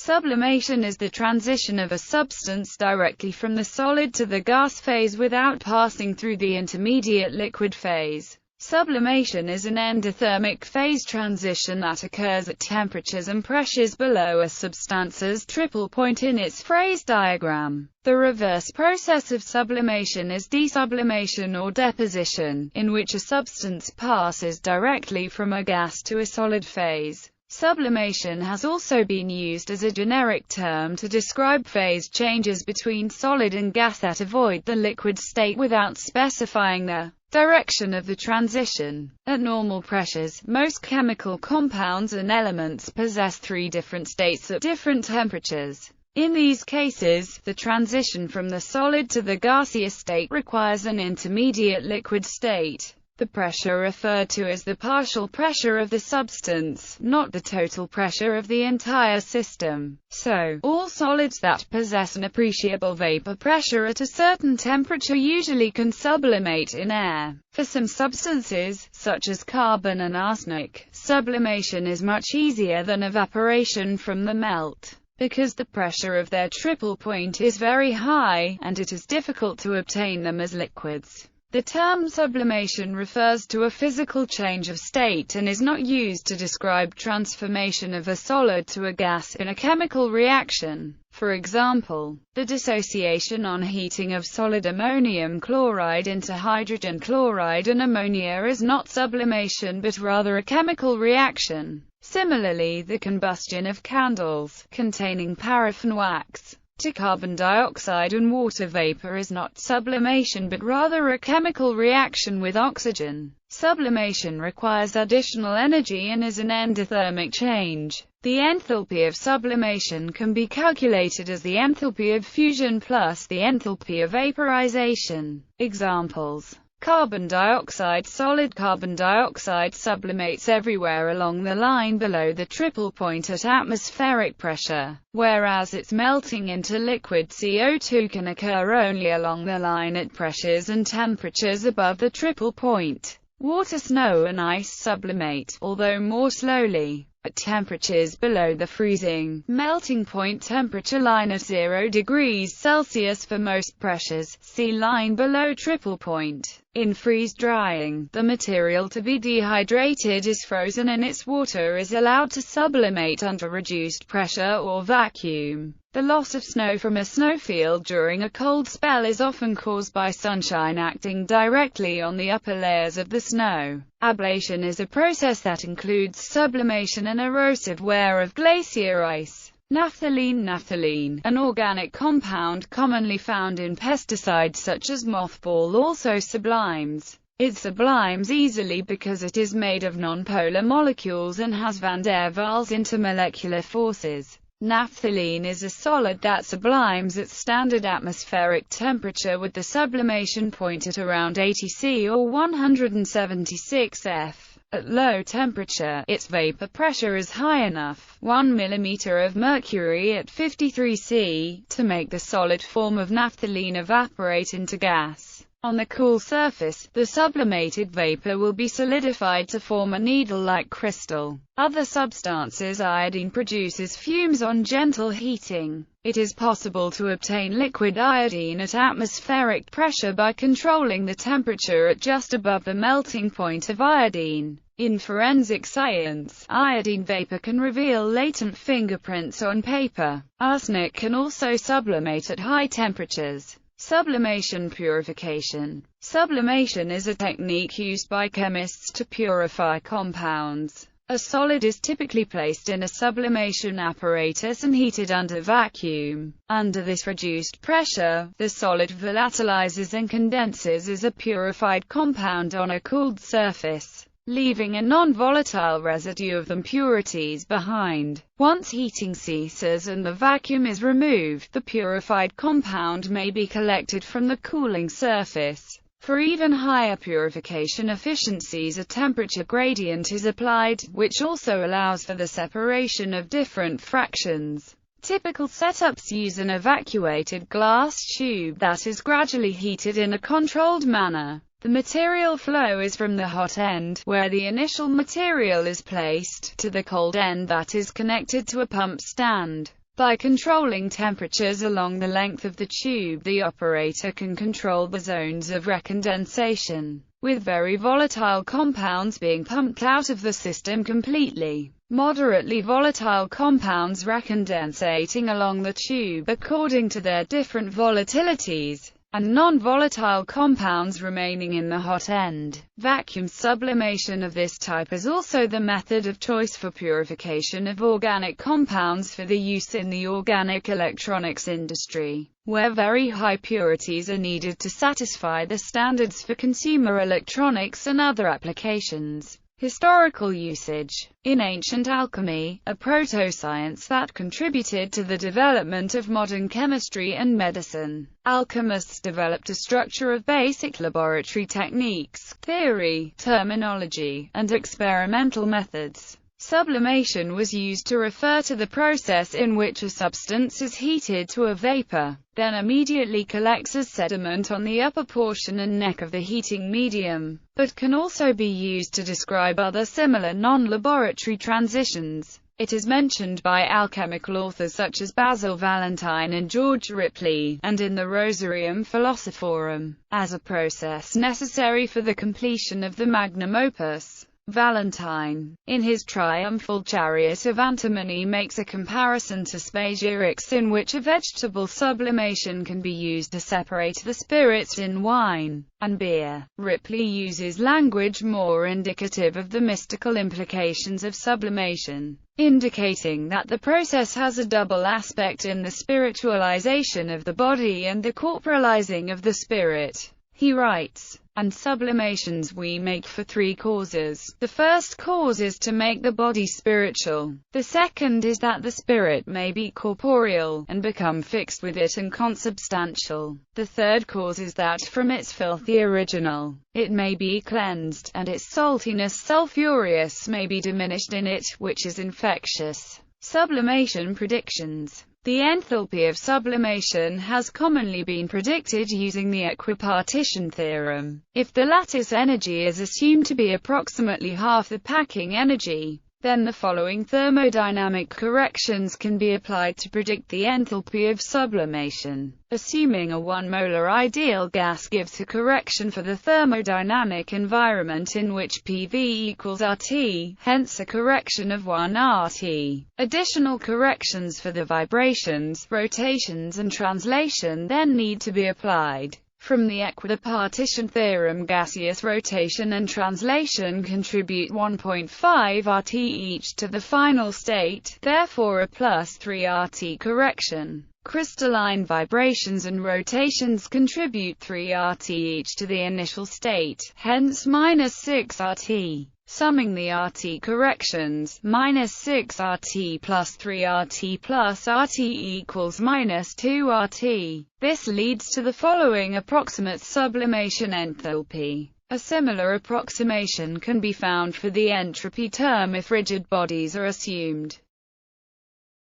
Sublimation is the transition of a substance directly from the solid to the gas phase without passing through the intermediate liquid phase. Sublimation is an endothermic phase transition that occurs at temperatures and pressures below a substance's triple point in its phase diagram. The reverse process of sublimation is desublimation or deposition, in which a substance passes directly from a gas to a solid phase. Sublimation has also been used as a generic term to describe phase changes between solid and gas that avoid the liquid state without specifying the direction of the transition. At normal pressures, most chemical compounds and elements possess three different states at different temperatures. In these cases, the transition from the solid to the gaseous state requires an intermediate liquid state. The pressure referred to as the partial pressure of the substance, not the total pressure of the entire system. So, all solids that possess an appreciable vapor pressure at a certain temperature usually can sublimate in air. For some substances, such as carbon and arsenic, sublimation is much easier than evaporation from the melt, because the pressure of their triple point is very high, and it is difficult to obtain them as liquids. The term sublimation refers to a physical change of state and is not used to describe transformation of a solid to a gas in a chemical reaction. For example, the dissociation on heating of solid ammonium chloride into hydrogen chloride and ammonia is not sublimation but rather a chemical reaction. Similarly, the combustion of candles containing paraffin wax to carbon dioxide and water vapor is not sublimation but rather a chemical reaction with oxygen. Sublimation requires additional energy and is an endothermic change. The enthalpy of sublimation can be calculated as the enthalpy of fusion plus the enthalpy of vaporization. Examples: carbon dioxide. Solid carbon dioxide sublimates everywhere along the line below the triple point at atmospheric pressure, whereas its melting into liquid CO2 can occur only along the line at pressures and temperatures above the triple point. Water, snow and ice sublimate, although more slowly, at temperatures below the freezing melting point temperature line at 0 degrees Celsius for most pressures, see line below triple point. In freeze-drying, the material to be dehydrated is frozen and its water is allowed to sublimate under reduced pressure or vacuum. The loss of snow from a snowfield during a cold spell is often caused by sunshine acting directly on the upper layers of the snow. Ablation is a process that includes sublimation and erosive wear of glacier ice. Naphthalene, an organic compound commonly found in pesticides such as mothball, also sublimes. It sublimes easily because it is made of nonpolar molecules and has van der Waals intermolecular forces. Naphthalene is a solid that sublimes at standard atmospheric temperature with the sublimation point at around 80 C or 176 F. At low temperature, its vapor pressure is high enough, 1 mm of mercury at 53 C, to make the solid form of naphthalene evaporate into gas. On the cool surface, the sublimated vapor will be solidified to form a needle-like crystal. Other substances. Iodine produces fumes on gentle heating. It is possible to obtain liquid iodine at atmospheric pressure by controlling the temperature at just above the melting point of iodine. In forensic science, iodine vapor can reveal latent fingerprints on paper. Arsenic can also sublimate at high temperatures. Sublimation purification. Sublimation is a technique used by chemists to purify compounds. A solid is typically placed in a sublimation apparatus and heated under vacuum. Under this reduced pressure, the solid volatilizes and condenses as a purified compound on a cooled surface, leaving a non-volatile residue of impurities behind. Once heating ceases and the vacuum is removed, the purified compound may be collected from the cooling surface. For even higher purification efficiencies, a temperature gradient is applied, which also allows for the separation of different fractions. Typical setups use an evacuated glass tube that is gradually heated in a controlled manner. The material flow is from the hot end, where the initial material is placed, to the cold end that is connected to a pump stand. By controlling temperatures along the length of the tube, the operator can control the zones of recondensation, with very volatile compounds being pumped out of the system completely. Moderately volatile compounds recondensating along the tube according to their different volatilities, and non-volatile compounds remaining in the hot end. Vacuum sublimation of this type is also the method of choice for purification of organic compounds for the use in the organic electronics industry, where very high purities are needed to satisfy the standards for consumer electronics and other applications. Historical usage. In ancient alchemy, a proto-science that contributed to the development of modern chemistry and medicine, alchemists developed a structure of basic laboratory techniques, theory, terminology, and experimental methods. Sublimation was used to refer to the process in which a substance is heated to a vapor, then immediately collects as sediment on the upper portion and neck of the heating medium, but can also be used to describe other similar non-laboratory transitions. It is mentioned by alchemical authors such as Basil Valentine and George Ripley, and in the Rosarium Philosophorum, as a process necessary for the completion of the magnum opus. Valentine, in his Triumphal Chariot of Antimony, makes a comparison to spagyrics, in which a vegetable sublimation can be used to separate the spirits in wine and beer. Ripley uses language more indicative of the mystical implications of sublimation, indicating that the process has a double aspect in the spiritualization of the body and the corporalizing of the spirit. He writes, "And sublimations we make for three causes. The first cause is to make the body spiritual. The second is that the spirit may be corporeal, and become fixed with it and consubstantial. The third cause is that from its filthy original, it may be cleansed, and its saltiness sulphureous may be diminished in it, which is infectious." Sublimation predictions. The enthalpy of sublimation has commonly been predicted using the equipartition theorem. If the lattice energy is assumed to be approximately half the packing energy, then the following thermodynamic corrections can be applied to predict the enthalpy of sublimation. Assuming a 1 molar ideal gas gives a correction for the thermodynamic environment in which PV equals RT, hence a correction of 1 RT. Additional corrections for the vibrations, rotations and translation then need to be applied. From the equipartition theorem, gaseous rotation and translation contribute 1.5 RT each to the final state, therefore a plus 3 RT correction. Crystalline vibrations and rotations contribute 3 RT each to the initial state, hence minus 6 RT. Summing the RT corrections, minus 6 RT plus 3 RT plus RT equals minus 2 RT. This leads to the following approximate sublimation enthalpy. A similar approximation can be found for the entropy term if rigid bodies are assumed.